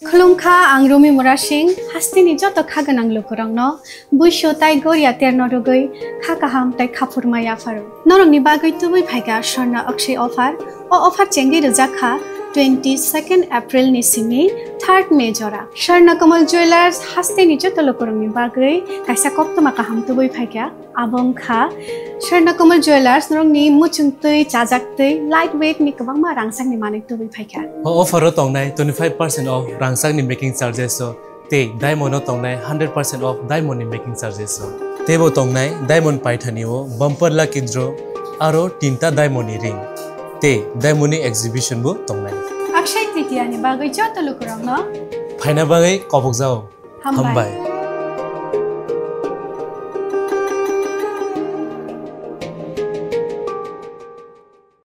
खुलुमखा आं रुमि मुरा सिंह हास्तिनि जत खागोनां लोगोरांनो बुइसो ताइ गोरिया तेरनो रुगै खाकाहाम ताइ खाफुरमाया फारु नरंनि बागै तुबै फाइगा स्वर्णा अक्षय अफार चेंगि रजाखा 22 एप्रिल नि सिमी 3 मे जरा स्वर्णा कमल ज्वेलर्स हास्तिनि जत लोगोरांनि बागै काइसा कप्तमा काहाम तुबै फाइगा आबंखा स्वर्णा कमल ज्वेलर्स नरंनि मुचुंतै चाजाक्तै लाइट वेट नि गोबांमा रांसांनि मानै तुबै फाइगा ऑफर तंनाय 25% ऑफ रांसांनि मेकिंग चार्जेस ते डायमंड तंनाय 100% ऑफ डायमंड नि मेकिंग चार्जेस तेबो तंनाय डायमंड पाइथानिओ बम्पर लाकी ड्रॉ आरो तीनटा डायमंड नि रिंग ते डायमंड नि एग्जिबिशन बो तंनाय अक्षय तृतीया नि बागै जत लोगोरांनो फाइना बागै कबक जाओ हामबाय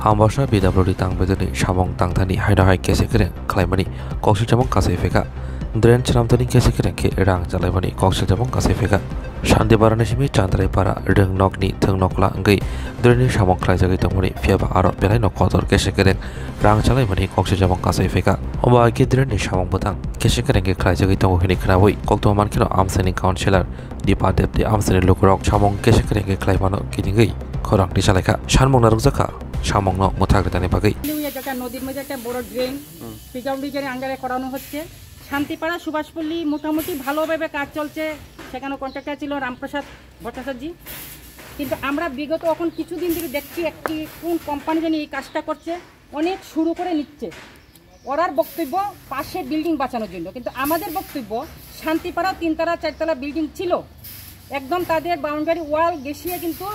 Hambasha BWD Tangbedani Shamong Tangtani Haidahai Kesekere Climani Koksha Jamong Kasefeka Dren Charamtani Kesekere Rang Jalevani Koksha Jamong Kasefeka Shandi Baranashimi Chandre Para Ring Nogni Tung Nokla Ngai Dreni Shamong Klajagi Tomoni Fiaba Aro Pelano Kotor Kesekere Rang Jalevani Koksha Jamong Kasefeka Oba Gidreni Shamong Butang Kesekere Klajagi Tomohini Krawai Koktoman Kino Amseni Councillor Dipadep the Amseni Lukurok Shamong Kesekere Climano Kidingai Korang Nishaleka Shanmong Naruzaka সামগ্ন মোথাগতানি বাগৈ নিউয়া জায়গা নদীর মধ্যে একটা বড় drain পিডব্লিউডির আন্ডারে করানো হচ্ছে শান্তিপাড়া সুভাষপল্লী মোটামুটি ভালোভাবে কাজ চলছে সেখানে কন্ট্রাক্টর ছিল রামপ্রসাদ ভট্টাচার্য কিন্তু আমরা বিগত এখন কিছুদিন ধরে দেখছি একটি কোন কোম্পানি জানি এই কাজটা করছে অনেক শুরু করে নিচ্ছে ওরার বক্তব্য পাশে বিল্ডিং বাঁচানোর জন্য কিন্তু আমাদের বক্তব্য শান্তিপাড়া 3 তলা 4 তলা বিল্ডিং ছিল একদম তাদের বাউন্ডারি ওয়াল গেছিয়ে কিন্তু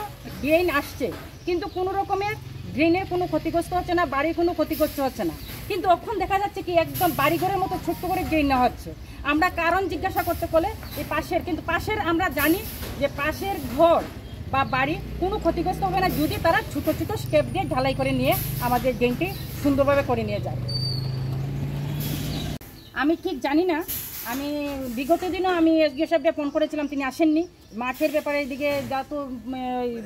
ড্রেন আসছে কিন্তু কোনো রকমের ড্রেনের কোনো ক্ষতিগ্রস্ত হচ্ছে না বাড়ির কোনো ক্ষতিগ্রস্ত হচ্ছে না কিন্তু এখন দেখা যাচ্ছে কি একদম বাড়িঘরের মতো ছোট্ট করে ড্রেন নেওয়া হচ্ছে আমরা কারণ জিজ্ঞাসা করতে বলে এই পাশের কিন্তু পাশের আমরা জানি যে পাশের ঘর বা বাড়ি কোনো ক্ষতিগ্রস্ত হবে না যদি তারা ছোট ছোট স্টেপ দিয়ে ঢালাই করে নিয়ে আমাদের ড্রেনটি সুন্দরভাবে করে নিয়ে যায় আমি ঠিক জানি না আমি বিগত দিনও আমি এসডিও সাহেবকে ফোন করেছিলাম তিনি আসেননি মাঠের ব্যাপারে এদিকে যত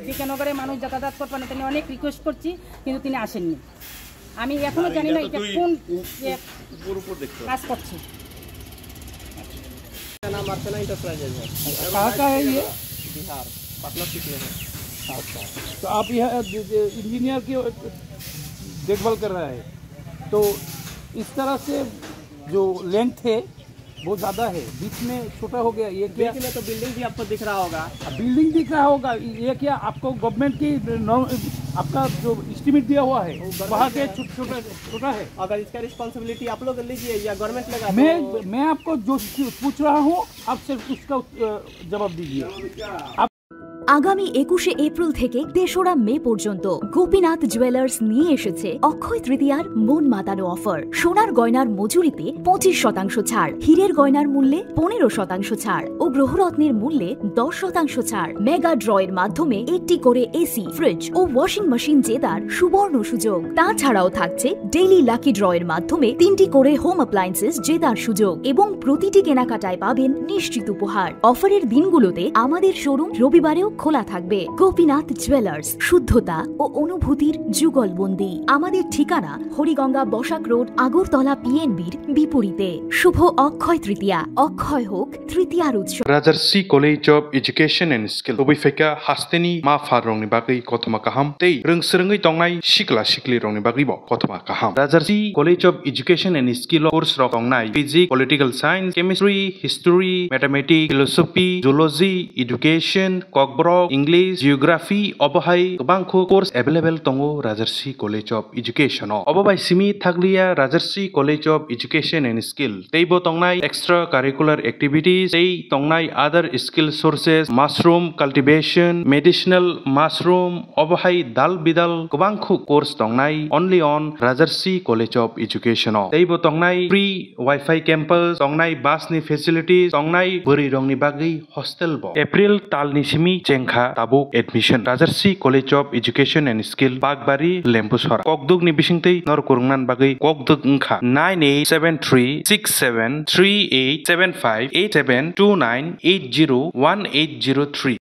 বিকেনগরে মানুষ যাতায়াত করতে পারেন তিনি অনেক রিকোয়েস্ট করছি কিন্তু তিনি আসেননি আমি এখনো জানি না এটা কোন কাজ করছে नाम अर्चना इंटरप्राइजेज है कहाँ का है ये बिहार पटना सिटी है अच्छा तो आप यह इंजीनियर की देखभाल कर रहा है तो इस तरह से जो लेंथ है बहुत ज़्यादा है बीच में छोटा हो गया ये क्या में तो बिल्डिंग भी आपको दिख रहा होगा बिल्डिंग दिख रहा होगा ये क्या आपको गवर्नमेंट की आपका जो एस्टिमेट दिया हुआ है वहाँ के छोटा है अगर इसका रिस्पांसिबिलिटी आप लोग लीजिए या गवर्नमेंट लेगा मैं आपको जो पूछ रहा हूँ आप सिर्फ उसका जवाब दीजिए আগামী 21শে এপ্রিল থেকে ৩রা মে পর্যন্ত গোপীনাথ জুয়েলার্স নিয়ে এসেছে অক্ষয় তৃতীয়ার মন মাতানো অফার সোনার গয়নার মজুরিতে 25% ছাড় হীরের গয়নার মূল্যে 15% ছাড় ও গ্রহরত্নের মূল্যে 10% ছাড় মেগা ড্রয়ের মাধ্যমে একটি করে এসি ফ্রিজ ও ওয়াশিং মেশিন জেতার সুবর্ণ সুযোগ তাছাড়াও থাকছে ডেইলি লাকি ড্রয়ের মাধ্যমে 3টি করে হোম অ্যাপ্লায়েন্সেস জেতার সুযোগ এবং প্রতিটি কেনাকাটায় পাবেন নিশ্চিত উপহার অফারের দিনগুলোতে আমাদের শোরুম রবিবারেও খোলা থাকবে গোপীনাথ জুয়েলার্স শুদ্ধতা ও অনুভূতির যুগলবন্দি আমাদের ঠিকানা হরিগঙ্গা বসাক রোড আগরতলা পিএনবির বিপরীতে শুভ অক্ষয় তৃতীয়া অক্ষয় হোক তৃতীয়ার উৎসব Rajarshi college of education and skill অবিফেকা হাস্তেনি মা ফার রংনি বাগৈ কতমা কাহাম তেই রংসরङै তংনাই শিকলা শিকলি রংনি বাগৈ ব কতমা কাহাম Rajarshi college of education and skill course রং তংনাই physics political science chemistry history mathematics philosophy zoology education Kokborok English geography अबहाय गोबांखौ कोर्स एवेलेबल दङो राजारसि कलेज ऑफ एजुकेशन अबबाय सिमी थागलिया Rajarshi college of education and skill तैबो तंगनाय एक्सट्रा कारिकुलर एक्टिविटीज तै तंगनाय other skill sources mushroom cultivation medicinal mushroom अबहाय दाल बिदाल गोबांखौ कोर्स तंगनाय only on Rajarshi college of education तैबो तंगनाय फ्री वाईफाई कैंपस तंगनाय बासनि फेसिलिटीज तंगनाय बोरै रंनि बागै हस्टेल ब एप्रिल तालनि सिमी चेंखा ताबुक admission Rajarshi college of education and skill Bagbari Lembucherra ककदुग नि बिसिंगतै नरकुरुंनान बागै ककदुग ओंखा 98736738758729801803